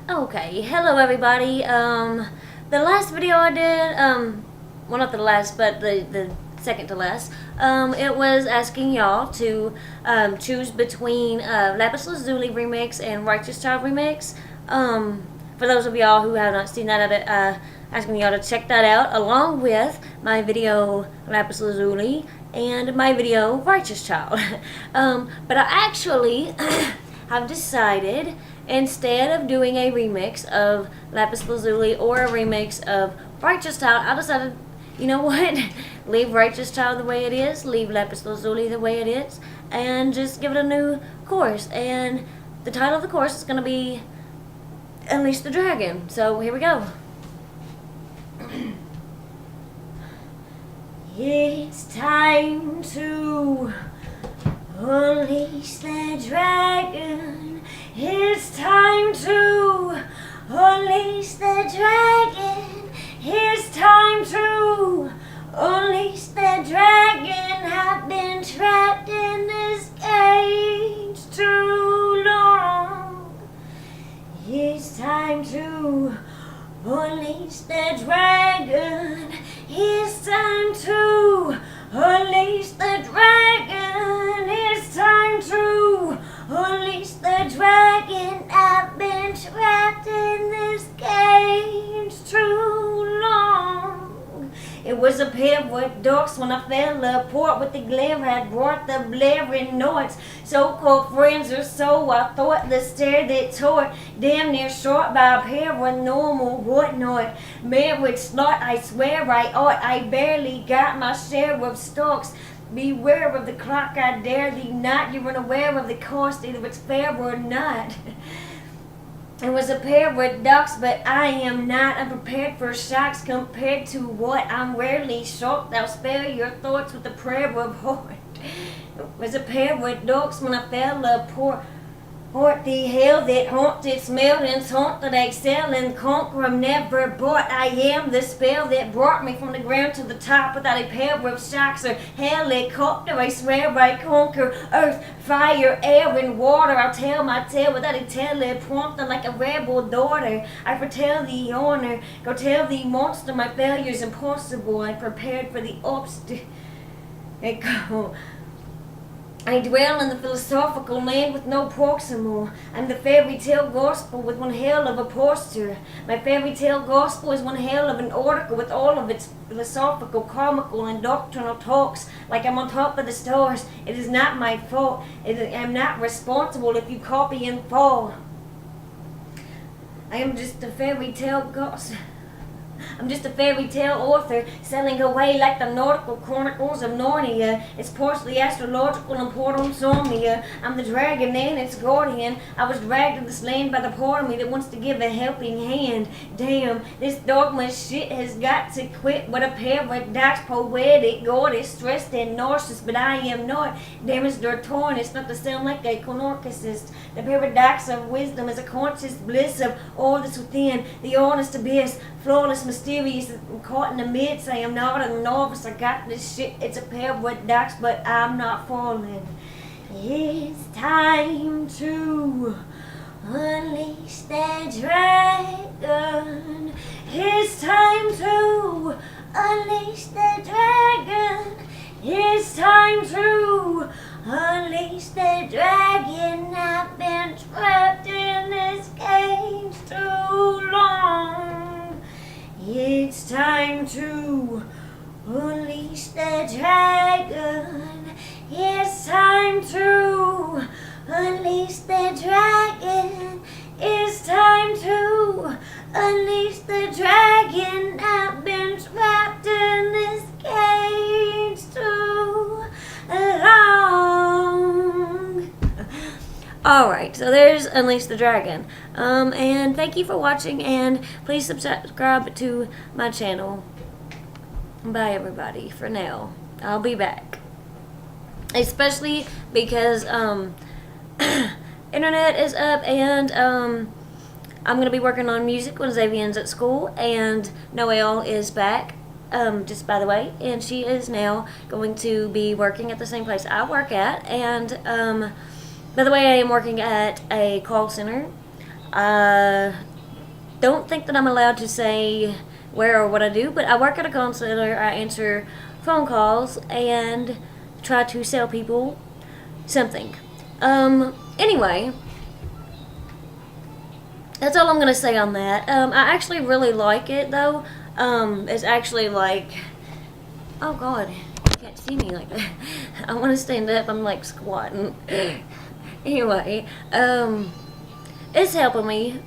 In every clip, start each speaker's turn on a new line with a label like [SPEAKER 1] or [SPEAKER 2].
[SPEAKER 1] Okay, hello everybody. The last video I did, well not the last, but the second to last, it was asking y'all to choose between Lapis Lazuli remix and Righteous Child remix. For those of y'all who have not seen that, asking y'all to check that out along with my video Lapis Lazuli and my video Righteous Child. But I actually have decided, instead of doing a remix of Lapis Lazuli or a remix of Righteous Child, I decided, you know what, leave Righteous Child the way it is, leave Lapis Lazuli the way it is, and just give it a new chorus. And the title of the chorus is going to be Unleash the Dragon. So here we go. It's time to unleash the dragon. It's time to unleash the dragon. It's time to unleash the dragon. I've been trapped in this cage too long. It's time to unleash the dragon. It's time to unleash the dragon. It's time to unleash the dragon. I've been trapped in this cage too long. It was a pair of wet ducks when I fell apart with the glare had brought the blaring noise. So-called friends or so, I thought the stare they tore damn near short by a pair of normal whatnot. Marriage slut, I swear I ought. I barely got my share of stocks. Beware of the clock, I dare thee not. You're unaware of the cost, either it's fair or not. It was a pair with ducks, but I am not unprepared for shocks compared to what I'm rarely shocked. I'll spare your thoughts with a prayer of heart. It was a pair with ducks when I fell apart. What the hell that haunted smell and taunt that I excel and conquer I'm never bought. I am the spell that brought me from the ground to the top without a pair of shocks or helicopter. I swear I conquer earth, fire, air, and water. I'll tell my tale without a teleprompter like a rebel daughter. I foretell the honor, go tell the monster my failure's impossible. I prepared for the obstacle. I dwell in the philosophical land with no proximal. I'm the fairy tale gospel with one hell of a posture. My fairy tale gospel is one hell of an oracle with all of its philosophical, comical, and doctrinal talks like I'm on top of the stars. It is not my fault. I'm not responsible if you copy and fall. I am just a fairy tale gospel. I'm just a fairy tale author, sailing away like the nautical chronicles of Narnia. It's partially astrological and part insomnia. I'm the dragon and its guardian. I was dragged to this land by the part of me that wants to give a helping hand. Damn, this dogma shit has got to quit. What a paradox, poetic, goddess, stressed and narcissist, but I am not damaged or torn. It's not to sound like a narcissist. The paradox of wisdom is a conscious bliss of all that's within, the honest abyss, flawless, mysterious, caught in the midst. I am not a novice. I got this shit. It's a paradox, but I'm not falling. It's time to unleash the dragon. It's time to unleash the dragon. It's time to unleash the dragon. I've been trapped in this cage too long. It's time to unleash the dragon. It's time to unleash the dragon. It's time to unleash the dragon. I've been trapped in this cage too long. Alright, so there's Unleash the Dragon. And thank you for watching, and please subscribe to my channel. Bye everybody, for now. I'll be back. Especially because, internet is up, and, I'm going to be working on music when Xavier's at school, and Noelle is back. Just by the way, and she is now going to be working at the same place I work at, and by the way, I am working at a call center. don't think that I'm allowed to say where or what I do, but I work at a call center. I answer phone calls and try to sell people something. Anyway, that's all I'm gonna say on that. I actually really like it though. It's actually like, oh god, you can't see me like that. I want to stand up. I'm like squatting. Anyway, it's helping me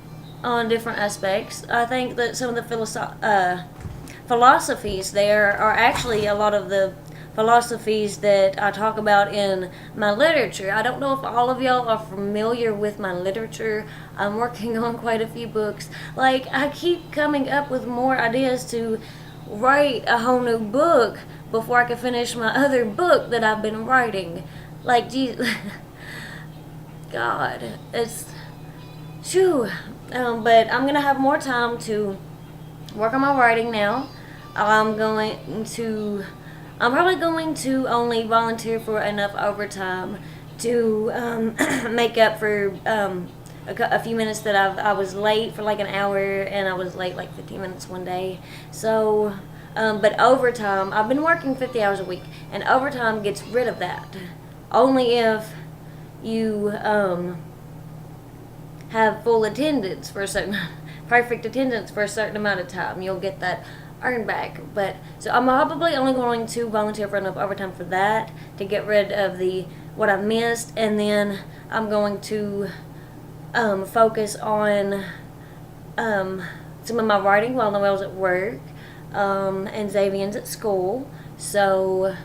[SPEAKER 1] on different aspects. I think that some of the philosophies there are actually a lot of the philosophies that I talk about in my literature. I don't know if all of y'all are familiar with my literature. I'm working on quite a few books. Like, I keep coming up with more ideas to write a whole new book before I can finish my other book that I've been writing. Like, geez, God, it's, shoo. But I'm gonna have more time to work on my writing now. I'm probably going to only volunteer for enough overtime to make up for a few minutes that I was late for like an hour, and I was late like 15 minutes one day. So, but overtime, I've been working 50 hours a week, and overtime gets rid of that. Only if you have full attendance for a certain, perfect attendance for a certain amount of time, you'll get that earned back. But so I'm probably only going to volunteer for enough overtime for that to get rid of what I missed, and then I'm going to focus on some of my writing while Noelle's at work, and Xavier's at school. So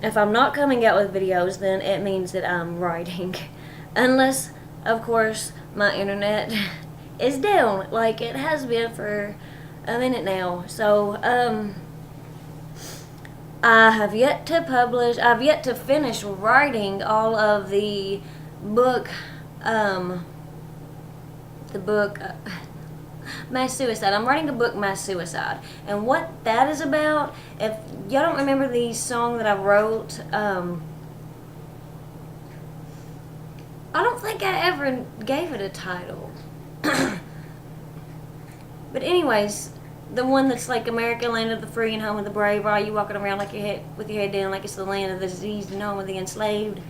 [SPEAKER 1] if I'm not coming out with videos, then it means that I'm writing. Unless, of course, my internet is down, like it has been for a minute now. So, I've yet to finish writing all of the book, Mass Suicide. I'm writing a book, Mass Suicide. And what that is about, if y'all don't remember the song that I wrote, I don't think I ever gave it a title. But anyways, the one that's like America, land of the free and home of the brave. Are you walking around like with your head down like it's the land of the diseased and home of the enslaved?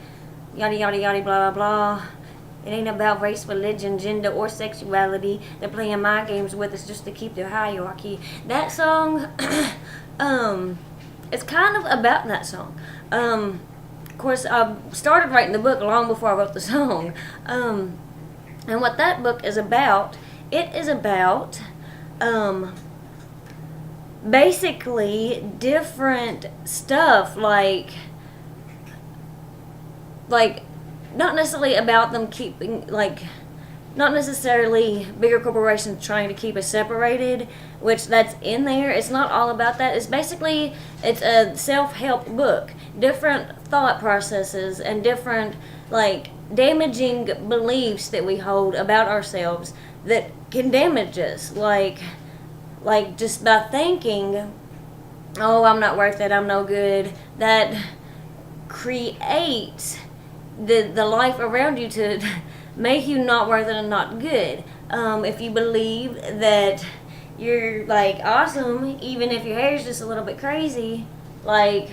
[SPEAKER 1] Yada yada yada blah blah blah. It ain't about race, religion, gender, or sexuality. They're playing mind games with us just to keep their hierarchy. That song, it's kind of about that song. Of course, I started writing the book long before I wrote the song. And what that book is about, it is about basically different stuff, like not necessarily about them keeping, like, not necessarily bigger corporations trying to keep us separated, which that's in there. It's not all about that. It's basically, it's a self-help book. Different thought processes and different, like, damaging beliefs that we hold about ourselves that can damage us. Like just by thinking, oh, I'm not worth it, I'm no good, that creates the life around you to make you not worth it and not good. If you believe that you're like awesome, even if your hair is just a little bit crazy, like,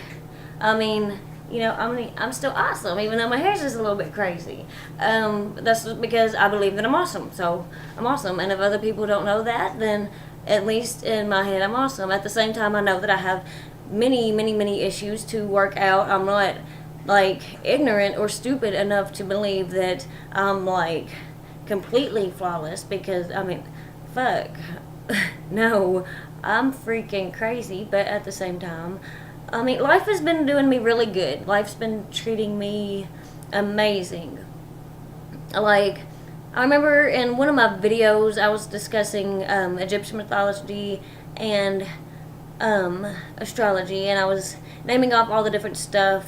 [SPEAKER 1] I mean, you know, I'm still awesome, even though my hair's just a little bit crazy. That's because I believe that I'm awesome, so I'm awesome. And if other people don't know that, then at least in my head, I'm awesome. At the same time, I know that I have many, many, many issues to work out. I'm not, like, ignorant or stupid enough to believe that I'm, like, completely flawless, because, I mean, fuck. No, I'm freaking crazy, but at the same time, I mean, life has been doing me really good. Life's been treating me amazing. Like, I remember in one of my videos, I was discussing Egyptian mythology and astrology, and I was naming off all the different stuff.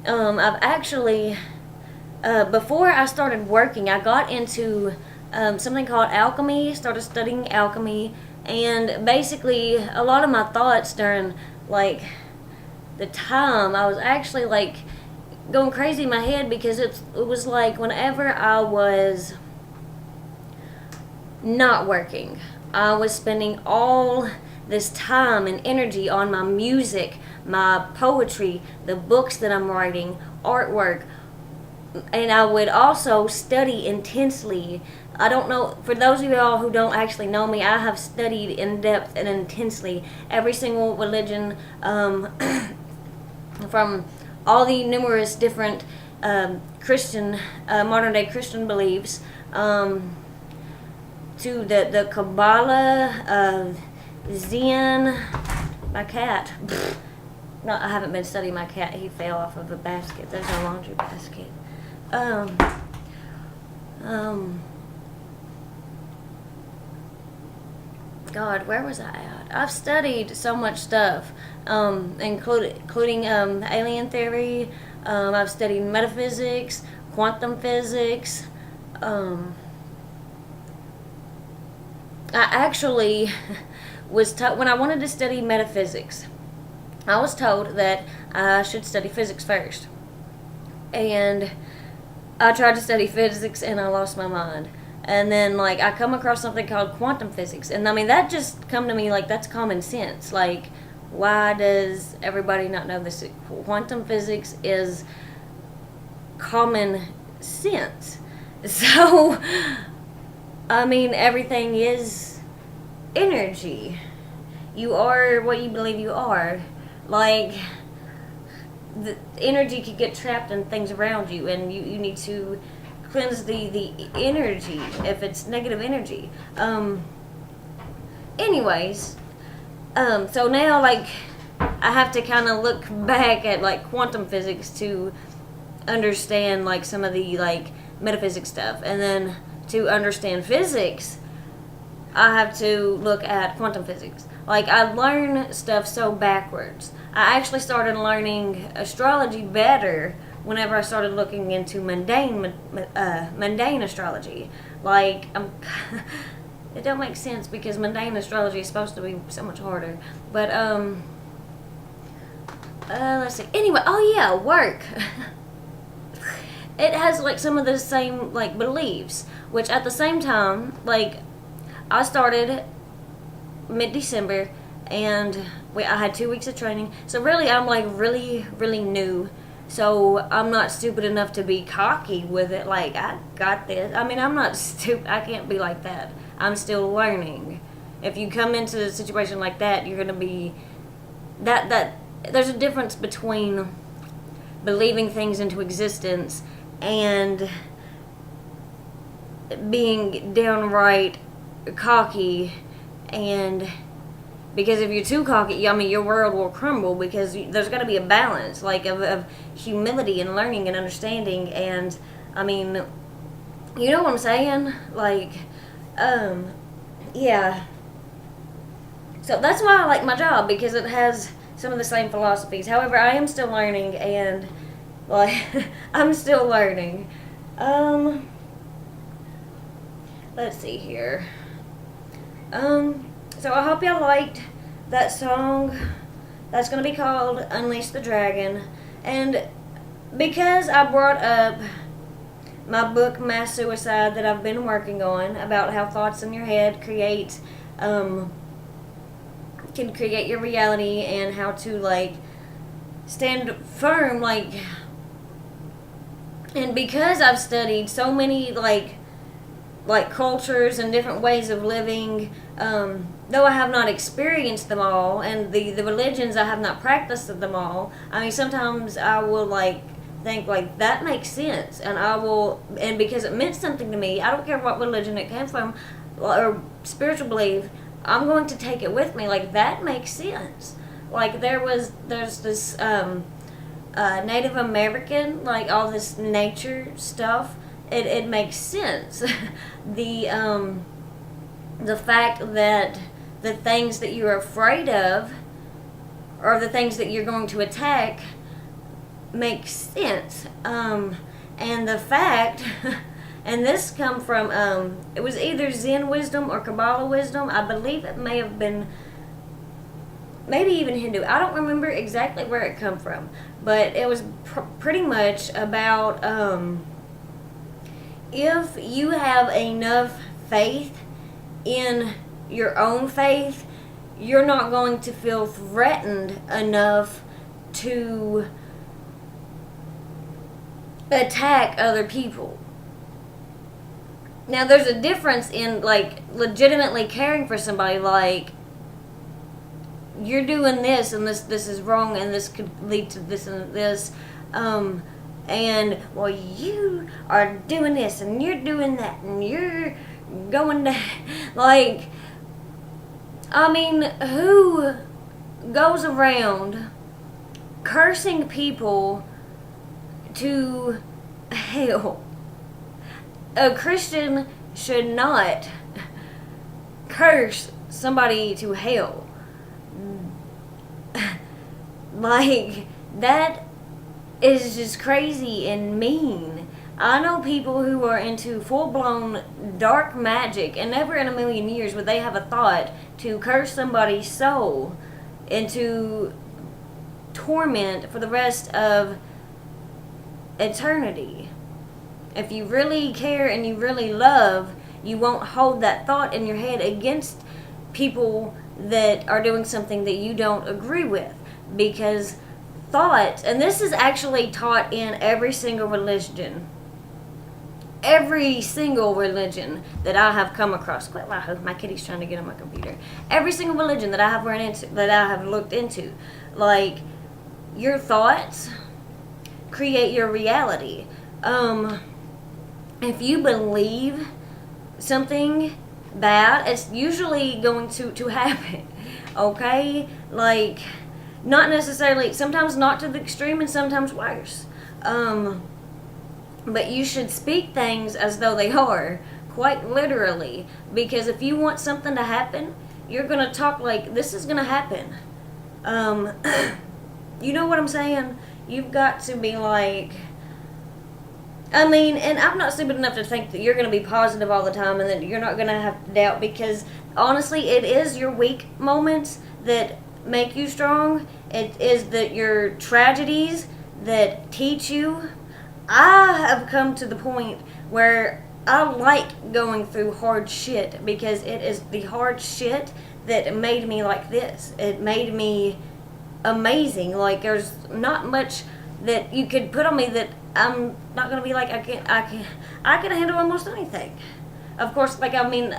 [SPEAKER 1] I've actually, before I started working, I got into something called alchemy, started studying alchemy, and basically a lot of my thoughts during, like, the time, I was actually, like, going crazy in my head, because it was like whenever I was not working. I was spending all this time and energy on my music, my poetry, the books that I'm writing, artwork, and I would also study intensely. I don't know, for those of y'all who don't actually know me, I have studied in depth and intensely every single religion, from all the numerous different Christian, modern day Christian beliefs, to the Kabbalah, Zen, my cat. No, I haven't been studying my cat. He fell off of a basket. There's no laundry basket. God, where was I at? I've studied so much stuff, including alien theory. I've studied metaphysics, quantum physics. I actually was when I wanted to study metaphysics, I was told that I should study physics first. And I tried to study physics and I lost my mind. And then, like, I come across something called quantum physics. And, I mean, that just come to me like that's common sense. Like, why does everybody not know this? Quantum physics is common sense. So, I mean, everything is energy. You are what you believe you are. Like, the energy could get trapped in things around you, and you need to cleanse the energy if it's negative energy. Anyways, so now, like, I have to kind of look back at, like, quantum physics to understand, like, some of the, like, metaphysics stuff. And then to understand physics, I have to look at quantum physics. Like, I learn stuff so backwards. I actually started learning astrology better whenever I started looking into mundane astrology. Like, it don't make sense because mundane astrology is supposed to be so much harder. But, let's see. Anyway, oh yeah, work. It has, like, some of the same, like, beliefs, which at the same time, like, I started mid-December, and I had 2 weeks of training. So really, I'm, like, really, really new. So I'm not stupid enough to be cocky with it. Like, I got this. I mean, I'm not stupid. I can't be like that. I'm still learning. If you come into a situation like that, you're going to be... There's a difference between believing things into existence and being downright cocky. And because if you're too cocky, I mean, your world will crumble, because there's got to be a balance, like, of humility and learning and understanding. And I mean, you know what I'm saying? Like, yeah. So that's why I like my job, because it has some of the same philosophies. However, I am still learning, and, like, I'm still learning. Let's see here. So I hope y'all liked that song. That's going to be called Unleash the Dragon. And because I brought up my book, Mass Suicide, that I've been working on, about how thoughts in your head can create your reality, and how to, like, stand firm, like, and because I've studied so many, like cultures and different ways of living, though I have not experienced them all, and the religions, I have not practiced them all. I mean, sometimes I will, like, think, like, that makes sense, and because it meant something to me, I don't care what religion it came from, or spiritual belief, I'm going to take it with me. Like, that makes sense. Like, there's this Native American, like, all this nature stuff. It makes sense. The fact that the things that you're afraid of, or the things that you're going to attack, makes sense. And the fact, and this come from, it was either Zen wisdom or Kabbalah wisdom. I believe it may have been, maybe even Hindu. I don't remember exactly where it come from, but it was pretty much about, if you have enough faith in your own faith, you're not going to feel threatened enough to attack other people. Now, there's a difference in, like, legitimately caring for somebody, like, you're doing this, and this is wrong, and this could lead to this and this, and, well, you are doing this, and you're doing that, and you're going to, like, I mean, who goes around cursing people to hell? A Christian should not curse somebody to hell. Like, that is just crazy and mean. I know people who are into full-blown dark magic, and never in a million years would they have a thought to curse somebody's soul into torment for the rest of eternity. If you really care and you really love, you won't hold that thought in your head against people that are doing something that you don't agree with. Because thoughts, and this is actually taught in every single religion. Every single religion that I have come across. Quit loud, my kitty's trying to get on my computer. Every single religion that I have run into, that I have looked into, like, your thoughts create your reality. If you believe something bad, it's usually going to happen. Okay? Like, not necessarily, sometimes not to the extreme and sometimes worse. But you should speak things as though they are, quite literally. Because if you want something to happen, you're going to talk like, this is going to happen. You know what I'm saying? You've got to be like, I mean, and I'm not stupid enough to think that you're going to be positive all the time and that you're not going to have doubt, because honestly, it is your weak moments that make you strong. It is that your tragedies that teach you. I have come to the point where I like going through hard shit, because it is the hard shit that made me like this. It made me amazing. Like, there's not much that you could put on me that I'm not gonna be like, I can handle almost anything. Of course, like, I mean,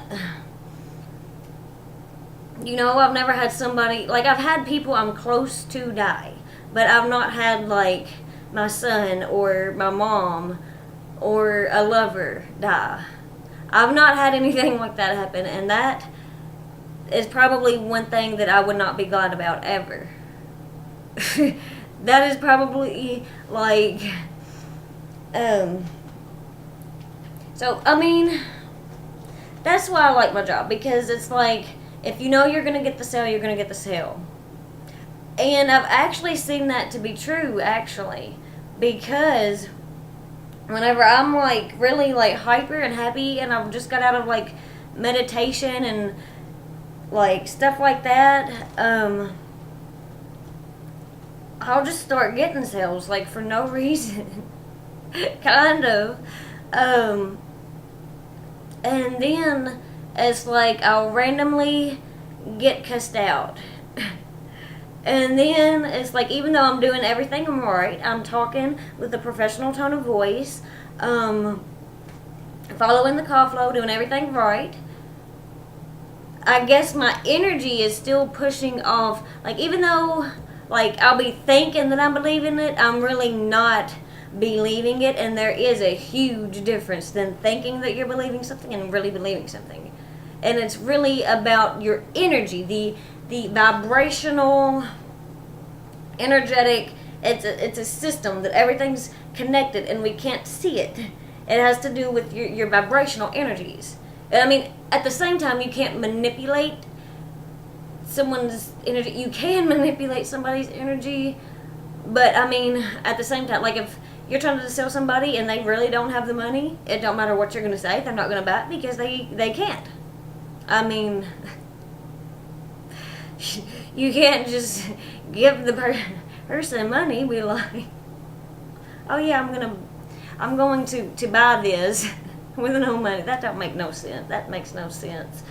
[SPEAKER 1] you know, I've never had somebody, like, I've had people I'm close to die, but I've not had, like, my son or my mom or a lover die. I've not had anything like that happen, and that is probably one thing that I would not be glad about ever. That is probably, like, so, I mean, that's why I like my job, because it's like, if you know you're going to get the sale, you're going to get the sale. And I've actually seen that to be true, actually, because whenever I'm, like, really, like, hyper and happy, and I've just got out of, like, meditation and, like, stuff like that, I'll just start getting sales, like, for no reason. Kind of. And then it's like I'll randomly get cussed out. And then it's like, even though I'm doing everything right, I'm talking with a professional tone of voice, following the call flow, doing everything right, I guess my energy is still pushing off. Like, even though, like, I'll be thinking that I'm believing it, I'm really not believing it. And there is a huge difference than thinking that you're believing something and really believing something. And it's really about your energy, the vibrational, energetic. It's a system that everything's connected and we can't see it. It has to do with your vibrational energies. And I mean, at the same time, you can't manipulate someone's energy. You can manipulate somebody's energy, but I mean, at the same time, like, if you're trying to sell somebody and they really don't have the money, it don't matter what you're going to say, they're not going to buy it because they can't. I mean, you can't just give the person money, be like, oh yeah, I'm going to buy this with no money. That don't make no sense. That makes no sense.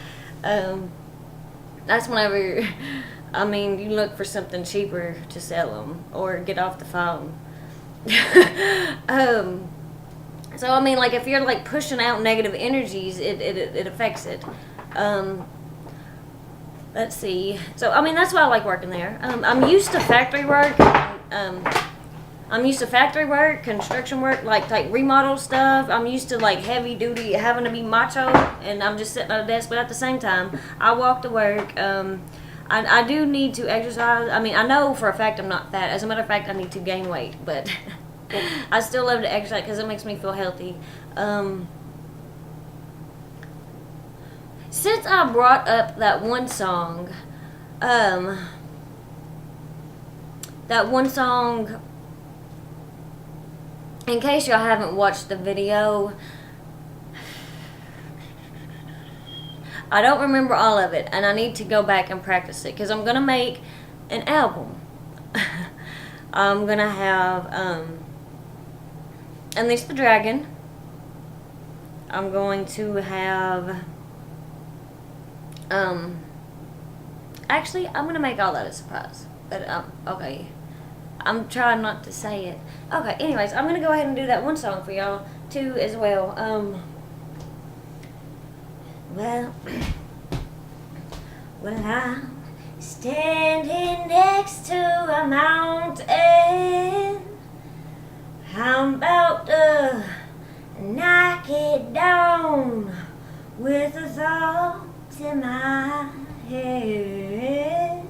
[SPEAKER 1] That's whenever, I mean, you look for something cheaper to sell them or get off the phone. So I mean, like, if you're like pushing out negative energies, it affects it. Let's see. So I mean, that's why I like working there. I'm used to factory work. I'm used to factory work, construction work, like remodel stuff. I'm used to like heavy duty, having to be macho, and I'm just sitting at a desk. But at the same time, I walk to work. I do need to exercise. I mean, I know for a fact I'm not fat. As a matter of fact, I need to gain weight, but I still love to exercise because it makes me feel healthy. Since I brought up that one song, in case y'all haven't watched the video, I don't remember all of it, and I need to go back and practice it, because I'm going to make an album. I'm going to have, Unleash the Dragon. I'm going to have, actually, I'm going to make all that a surprise. But, okay. I'm trying not to say it. Okay, anyways, I'm going to go ahead and do that one song for y'all, too, as well. Well, I'm standing next to a mountain. I'm about to knock it down with the thoughts in my head.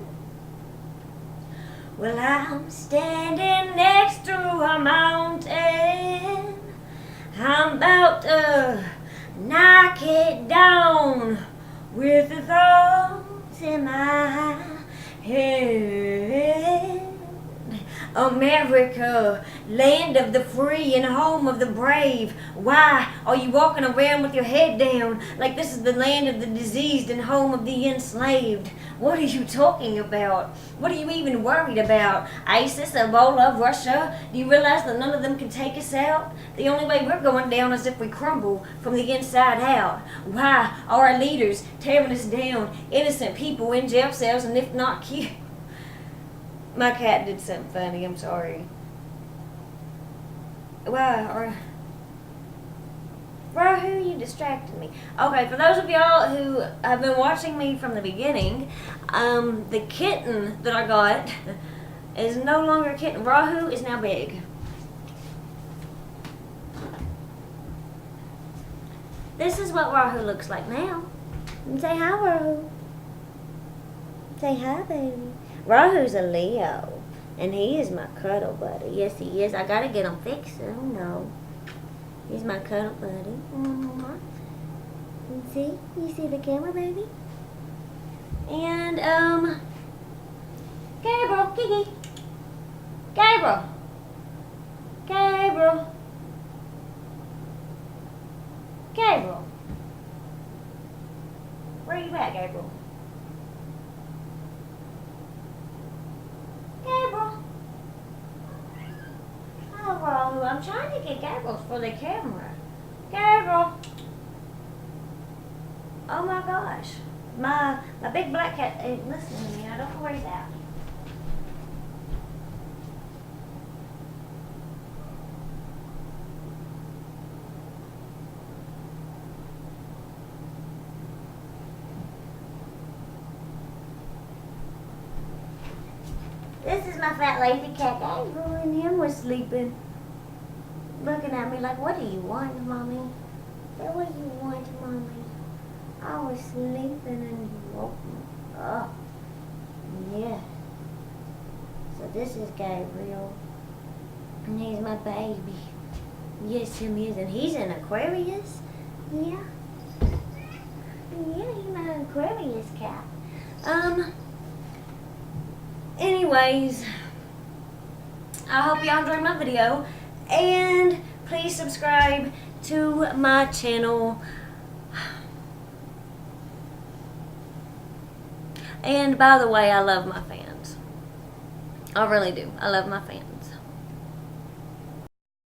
[SPEAKER 1] Well, I'm standing next to a mountain. I'm about to knock it down with the thoughts in my head. America, land of the free and home of the brave. Why are you walking around with your head down like this is the land of the diseased and home of the enslaved? What are you talking about? What are you even worried about? ISIS, Ebola, Russia? Do you realize that none of them can take us out? The only way we're going down is if we crumble from the inside out. Why are our leaders tearing us down? Innocent people in jail cells, and if not killed. My cat did something funny, I'm sorry. Why? Who you distracted me. Okay, for those of y'all who have been watching me from the beginning, the kitten that I got is no longer a kitten. Rahu is now big. This is what Rahu looks like now. Say hi, Rahu. Say hi, baby. Rahu's a Leo, and he is my cuddle buddy. Yes, he is. I gotta get him fixed. Oh no. He's my cuddle buddy. You see the camera, baby? And, Gabriel, Kiki. Gabriel. Gabriel. Gabriel. Where are you at, Gabriel? Gabriel. Oh, well, I'm trying to get Gabriel for the camera. Gabriel. Oh my gosh. My big black cat ain't listening to me. I don't know where he's at. This is my fat lazy cat Gabriel, and him was sleeping. Looking at me like, what do you want, Mommy? What do you want, Mommy? I was sleeping and you woke me up. Yeah. So this is Gabriel. And he's my baby. Yes, him is. And he's an Aquarius. Yeah. Yeah, he's my Aquarius cat. Anyways, I hope y'all enjoyed my video. And please subscribe to my channel. And by the way, I love my fans. I really do. I love my fans.